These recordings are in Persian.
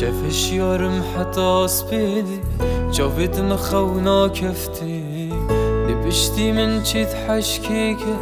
شافش يارم حتى سبيدي جافت مخونا كفتي نبشتي من چيت حشكيكا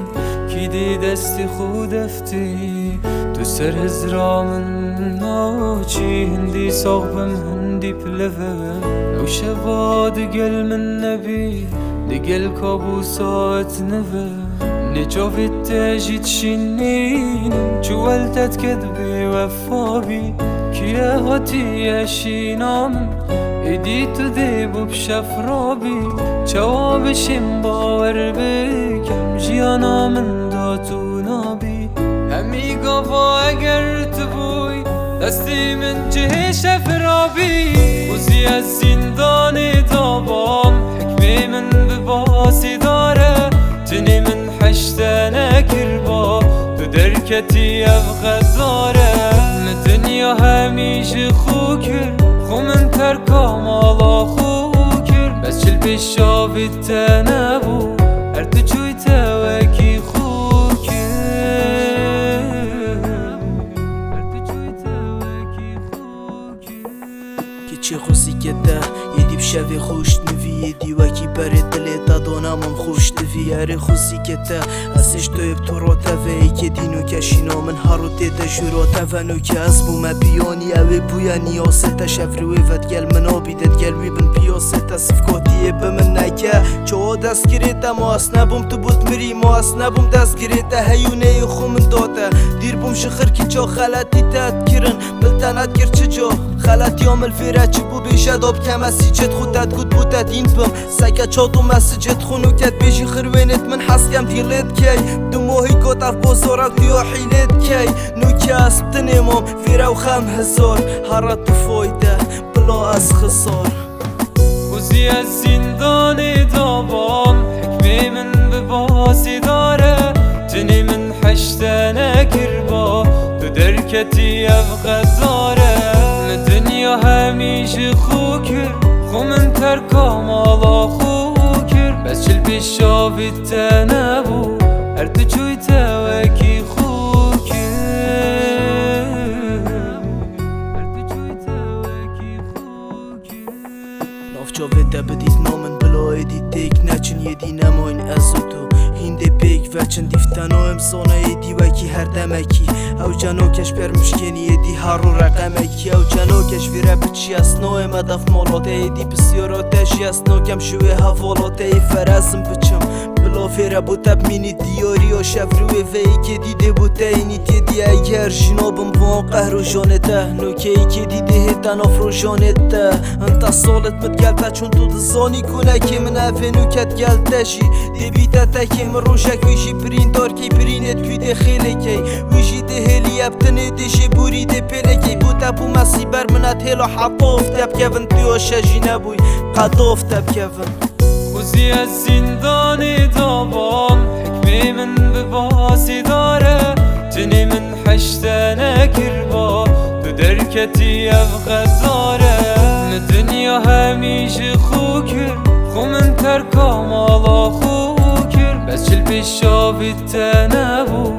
كيدي دستي خود افتي تو سر هزرا من ناچي هندي صاغبم هندي بلفا او شبا دقل من نبي دقل كابوسات نفا نجافت تاجي تشنين جوالتت كذبي وفابي كيا هاتي يا شينام ايدي تذيب بشفرابي جوابش باور بكم جيانا من داتو نابي همي قفا اگر تبوي دستي من جه شفرابي وزي الزندان دابام حكمي من بباسي داره تني من حشتنا كربا تو دركتي افغزاره الدنيا هميش خوكر خو من تركا مالا خوكر بس چل بشاف التنبو ارتو جوي توكي خوكر ارتو جوي توكي خوكر كي خوسي كده يدي بشافي خوش نفي يدي وكي برد دلتا دونا من خوش نفي اري خوسي كده اسش تو يبتورو تفاي كدينو كشينو من هارو تيتا شورو تفنو كاسبو ما بيوني اوي بويا نياستا شفروي فتقل منابي تتقلوي بن بياستا صفكاتي بمن نكا چو دست گريتا ماس نبوم تو بود مري ماس نبوم دست گريتا هيوني خو من داتا دير بوم شخر كي چا خلطي تذكرن بلتنت گر چجا خلط يامل فيرا چي بو بيشا داب كمسي جت خودت قد بودت این بم سكا چادو مسجد خونو كت بيشي خروينت من حسكم ديلت كي دو ماهي كتر بازارك ديا حيلت كي نو كسب تنمام فيرا وخم هزار هرات بفايدة بلا از خسار وزي الزندان دابام حكمي من بباسي داره تني من حشتنا كربا تو دركتي افغزاره الدنيا هميش خوكر خو من تركا مالا خوكر بس چل بشاف التنبو ارتو جوي توكي خوكر ارتو جوي توكي خوكر ناف جاوه بدید نامن بلا ایدی تیک نچن یدی نماین ازوتو هنده پیک وچن دیفتنا امسانا ایدی وکی هر دمکی او جنو کش پرمشکنی ایدی هر رو رقمکی او جنو کش ویره بچی اسنا امدف مالات ایدی بسیاراتشی اسنا کم شوه حوالات ای فرزم بچم بلا فیره بوتب مینی دیاری و شفروی وی که دیده بوته اینی تیدی اگر جنابم وان قهر و جانته نوکه ای که دیده هتن افرو جانته انتا سالت متگلته چون تو دزانی کنه که من افه نوکت گلتشی دی بیته تکی من روشک ویشی پرین دار کی پرینت کوی ده خیلی کی ویشی ده هلی ابتنه دیشی بوری ده پیله کی بوته بو مسی بر منت هلا حطاف تب کفن توی شجی نبوی قداف تب کفن وزي الزندان دابام حكمي من بباسي داره تني من حشتنا كربا تو دركتي افغزاره الدنيا هميش خوكر خو من تركا مالا خوكر بس چل بشاف التنبو